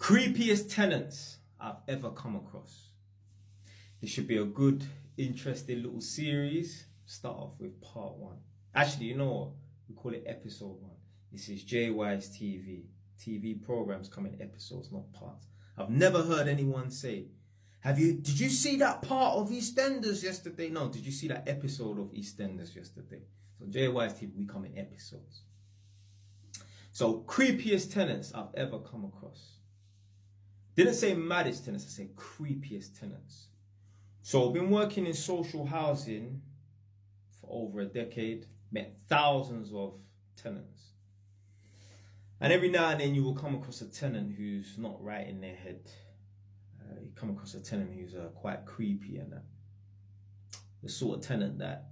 Creepiest tenants I've ever come across. This should be a good, interesting little series. Start off with part one. Actually, you know what? We call it episode one. This is JY's TV. TV programs come in episodes, not parts. I've never heard anyone say, did you see that part of EastEnders yesterday? No, did you see that episode of EastEnders yesterday? So JY's TV, we come in episodes. So creepiest tenants I've ever come across. Didn't say maddest tenants, I said creepiest tenants. So I've been working in social housing for over a decade, met thousands of tenants. And every now and then you will come across a tenant who's not right in their head. You come across a tenant who's quite creepy and that. The sort of tenant that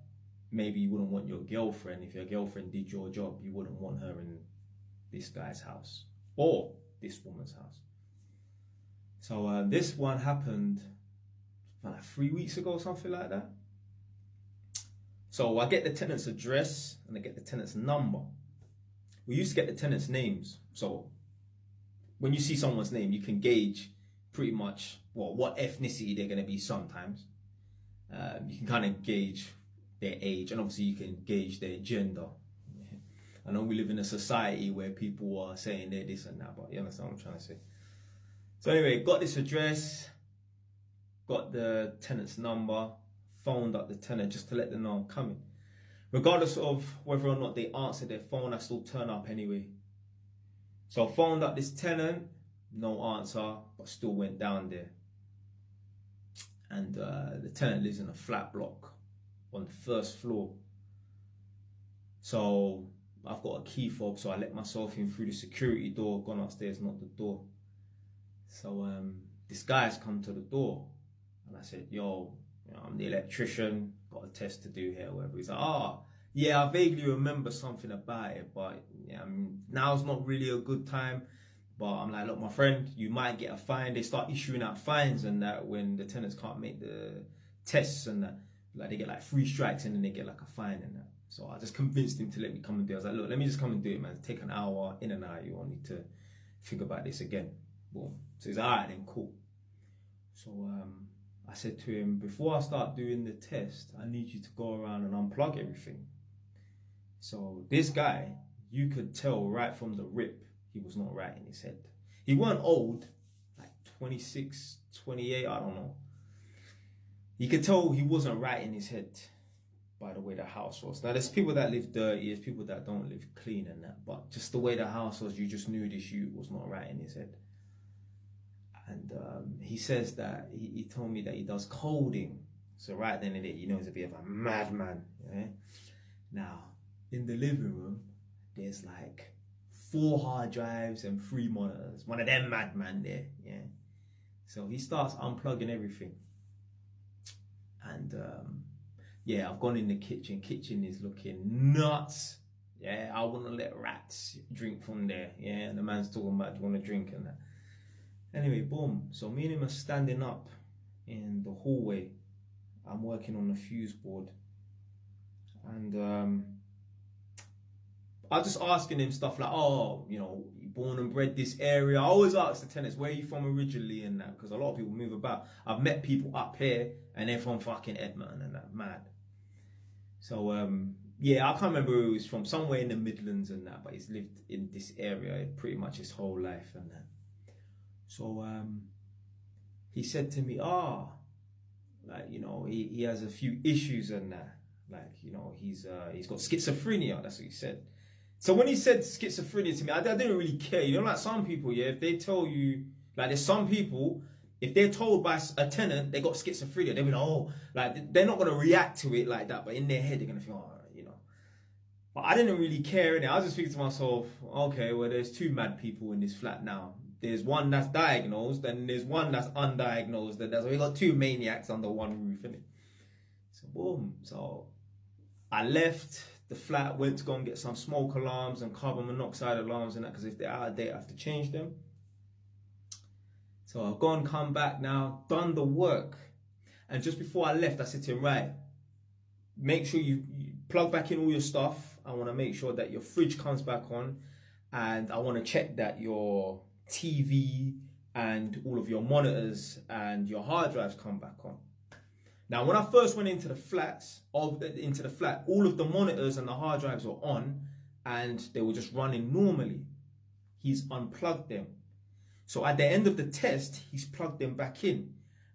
maybe you wouldn't want your girlfriend, if your girlfriend did your job, you wouldn't want her in this guy's house or this woman's house. So this one happened like 3 weeks ago, something like that. So I get the tenant's address and I get the tenant's number. We used to get the tenant's names. So when you see someone's name, you can gauge pretty much what ethnicity they're going to be sometimes. You can kind of gauge their age, and obviously you can gauge their gender. I know we live in a society where people are saying they're this and that, but you understand what I'm trying to say. So anyway, got this address, got the tenant's number, phoned up the tenant just to let them know I'm coming. Regardless of whether or not they answer their phone, I still turn up anyway. So I phoned up this tenant, no answer, but still went down there. And the tenant lives in a flat block on the first floor. So I've got a key fob, so I let myself in through the security door, gone upstairs, knocked the door. So this guy's come to the door and I said, yo, I'm the electrician, got a test to do here, whatever. He's like, yeah, I vaguely remember something about it, but yeah, now's not really a good time. But I'm like, look, my friend, you might get a fine. They start issuing out fines and that when the tenants can't make the tests and that. Like they get like 3 strikes and then they get like a fine and that. So I just convinced him to let me come and do it. I was like, look, let me just come and do it, man. Take an hour, in and out. You won't need to think about this again. Boom. So he's like, all right, then cool. So I said to him, before I start doing the test, I need you to go around and unplug everything. So this guy, you could tell right from the rip, he was not right in his head. He weren't old, like 26, 28, I don't know. You could tell he wasn't right in his head by the way the house was. Now there's people that live dirty, there's people that don't live clean and that, but just the way the house was, you just knew this youth was not right in his head. And he says that, he told me that he does coding. So right then and there, you know he's a bit of a madman. Yeah? Now, in the living room, there's like 4 hard drives and 3 monitors. One of them madman there, yeah. So he starts unplugging everything. And yeah, I've gone in the kitchen. Kitchen is looking nuts. Yeah, I wouldn't let rats drink from there. Yeah, and the man's talking about, do you want to drink and that. Anyway, boom. So me and him are standing up in the hallway. I'm working on the fuse board. And I was just asking him stuff like, you born and bred this area. I always ask the tenants, where are you from originally and that? Because a lot of people move about. I've met people up here and they're from fucking Edmonton and that, mad. So, yeah, I can't remember where he was from. Somewhere in the Midlands and that, but he's lived in this area pretty much his whole life and that. So he said to me, he has a few issues and that. Like, he's got schizophrenia. That's what he said. So when he said schizophrenia to me, I didn't really care. Like some people, yeah, if they tell you, like there's some people, if they're told by a tenant they got schizophrenia, they'll be like, they're not going to react to it like that. But in their head, they're going to think, But I didn't really care. I was just thinking to myself, okay, well, there's 2 mad people in this flat now. There's one that's diagnosed and there's one that's undiagnosed. And we got 2 maniacs under one roof, innit? So boom. So I left the flat, went to go and get some smoke alarms and carbon monoxide alarms and that, because if they're out of date, I have to change them. So I've gone, come back now, done the work. And just before I left, I said to him, right, make sure you plug back in all your stuff. I want to make sure that your fridge comes back on. And I want to check that your TV and all of your monitors and your hard drives come back on. Now, when I first went into the flat, all of the monitors and the hard drives were on and they were just running normally. He's unplugged them. So at the end of the test, he's plugged them back in.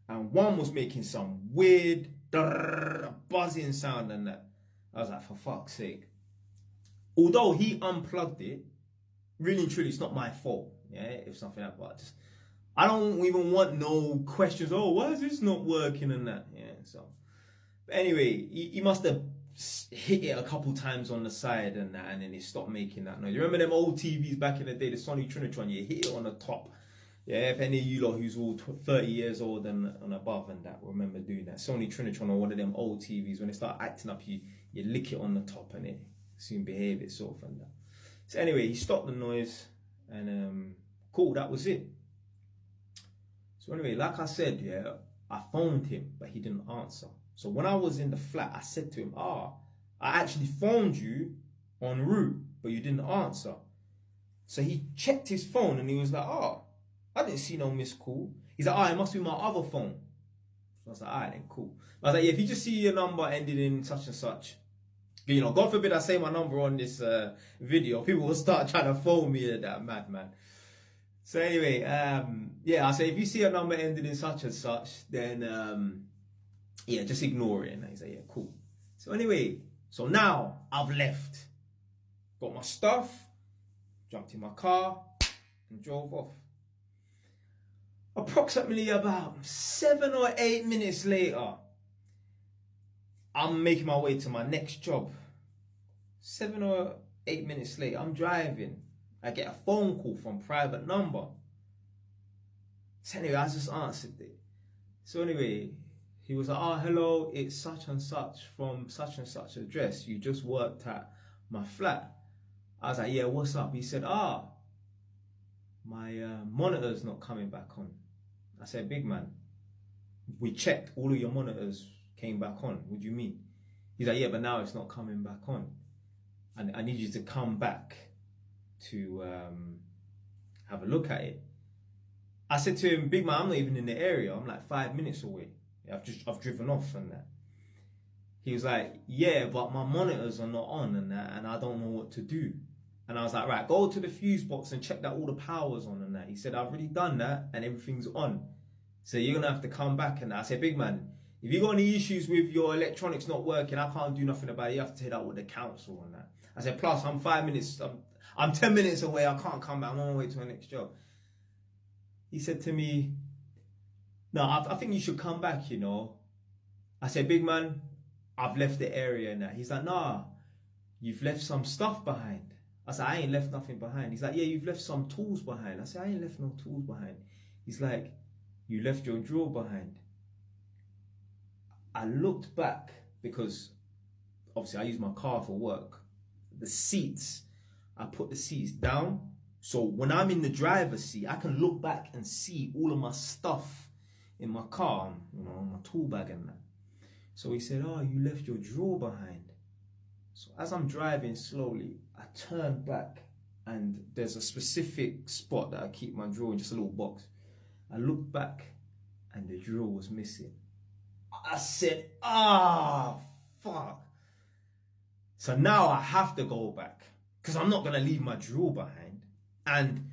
And one was making some weird buzzing sound and that. I was like, for fuck's sake. Although he unplugged it, really and truly, it's not my fault. Yeah, if something like that. Just, I don't even want no questions. Oh, why is this not working and that? Yeah, so. But anyway, he must have hit it a couple times on the side and that, and then it stopped making that noise. You remember them old TVs back in the day, the Sony Trinitron? You hit it on the top. Yeah, if any of you lot who's all 30 years old and above and that remember doing that. Sony Trinitron or one of them old TVs, when they start acting up, you lick it on the top and it soon behave itself and that. So anyway, he stopped the noise and cool, that was it. So anyway, like I said, yeah, I phoned him, but he didn't answer. So when I was in the flat, I said to him, I actually phoned you en route, but you didn't answer. So he checked his phone and he was like, I didn't see no missed call. He's like, it must be my other phone. So I was like, alright then, cool. I was like, yeah, if you just see your number ended in such and such, you know, God forbid I say my number on this video, people will start trying to phone me and that, madman. So anyway, yeah, I say if you see a number ended in such and such, then yeah, just ignore it. And he's like, yeah, cool. So anyway, so now I've left. Got my stuff, jumped in my car, and drove off. Approximately about 7 or 8 minutes later, I'm making my way to my next job. 7 or 8 minutes later, I'm driving. I get a phone call from private number. So anyway, I just answered it. So anyway, he was like, hello, it's such and such from such and such address. You just worked at my flat. I was like, yeah, what's up? He said, my monitor's not coming back on. I said, big man, we checked, all of your monitors came back on. What do you mean? He's like, yeah, but now it's not coming back on. And I need you to come back to have a look at it. I said to him, big man, I'm not even in the area. I'm like 5 minutes away. I've driven off from that. He was like, yeah, but my monitors are not on and that, and I don't know what to do. And I was like, right, go to the fuse box and check that all the power's on and that. He said, I've already done that and everything's on. So you're gonna have to come back and that. I said, big man, if you got any issues with your electronics not working, I can't do nothing about it. You have to take that with the council and that. I said, plus I'm 5 minutes, I'm 10 minutes away. I can't come back. I'm on my way to my next job. He said to me, no, I think you should come back, you know. I said, big man, I've left the area and that. He's like, nah, you've left some stuff behind. I said, I ain't left nothing behind. He's like, yeah, you've left some tools behind. I said, I ain't left no tools behind. He's like, you left your drawer behind. I looked back because obviously I use my car for work. The seats, I put the seats down. So when I'm in the driver's seat, I can look back and see all of my stuff in my car, you know, my tool bag and that. So he said, you left your drawer behind. So as I'm driving slowly, I turn back and there's a specific spot that I keep my drawer in, just a little box. I look back and the drawer was missing. I said, fuck. So now I have to go back because I'm not going to leave my drawer behind. And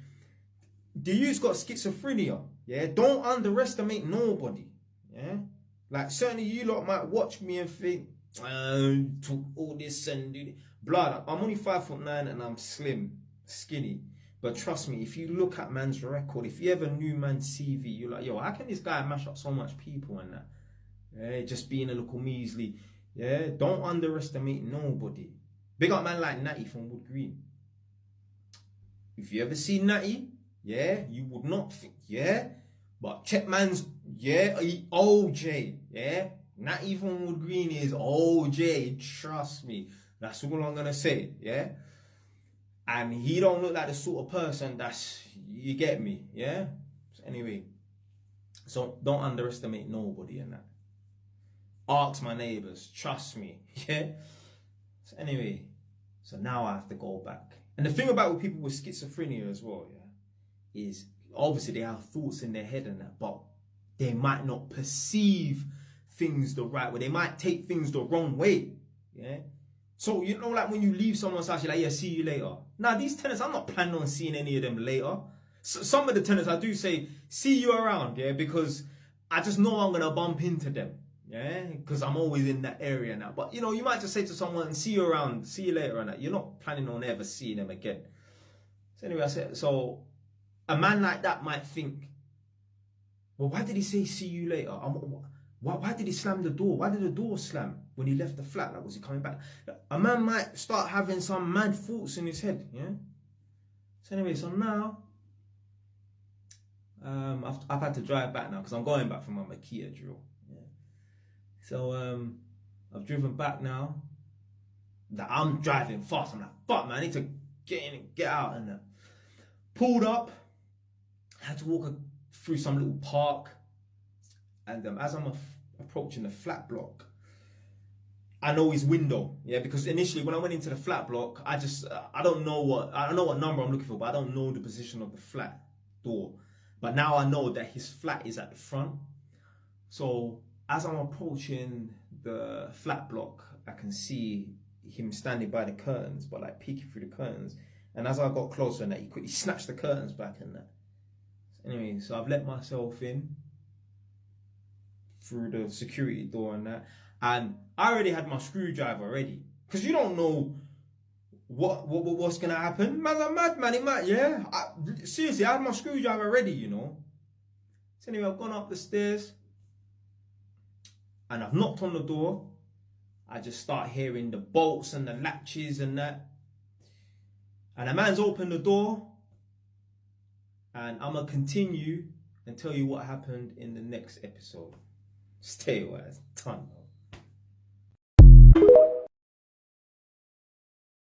the you's got schizophrenia. Yeah, don't underestimate nobody. Yeah, like certainly you lot might watch me and think, took all this and do blood. I'm only 5'9" and I'm slim, skinny. But trust me, if you look at man's record, if you ever knew man's CV, you're like, yo, how can this guy mash up so much people and that? Yeah, just being a little measly. Yeah, don't underestimate nobody. Big up man like Natty from Wood Green. If you ever see Natty, yeah, you would not think, yeah. But check man's, yeah, OJ, yeah. Natty from Wood Green is OJ, trust me. That's all I'm gonna say, yeah. And he don't look like the sort of person that's, you get me, yeah. So anyway, so don't underestimate nobody in that. Ask my neighbors, trust me, yeah. So anyway, so now I have to go back. And the thing about with people with schizophrenia as well, yeah, is obviously they have thoughts in their head and that, but they might not perceive things the right way. They might take things the wrong way. Yeah. So, you know, like when you leave someone's house, you're like, yeah, see you later. Now, these tenants, I'm not planning on seeing any of them later. So, some of the tenants, I do say, see you around, yeah, because I just know I'm going to bump into them, yeah, because I'm always in that area now. But, you know, you might just say to someone, see you around, see you later, and that. You're not planning on ever seeing them again. So, anyway, I said, so a man like that might think, well, why did he say see you later? Why did he slam the door? Why did the door slam when he left the flat? Like, was he coming back? A man might start having some mad thoughts in his head, yeah? So anyway, so now, I've had to drive back now because I'm going back from my Kia drill, yeah? So, I've driven back now. I'm driving fast. I'm like, fuck, man, I need to get in and get out. And pulled up. I had to walk through some little park. And as I'm approaching the flat block, I know his window, yeah, because initially when I went into the flat block, I know what number I'm looking for, but I don't know the position of the flat door. But now I know that his flat is at the front. So as I'm approaching the flat block, I can see him standing by the curtains, but like peeking through the curtains. And as I got closer, and that he quickly snatched the curtains back and that. Anyway, so I've let myself in through the security door and that, and I already had my screwdriver ready, because you don't know what's gonna happen. Man's a madman, he might, yeah. Seriously, I had my screwdriver ready, you know. So anyway, I've gone up the stairs and I've knocked on the door. I just start hearing the bolts and the latches and that, and a man's opened the door, and I'm gonna continue and tell you what happened in the next episode. Stay away, it's done.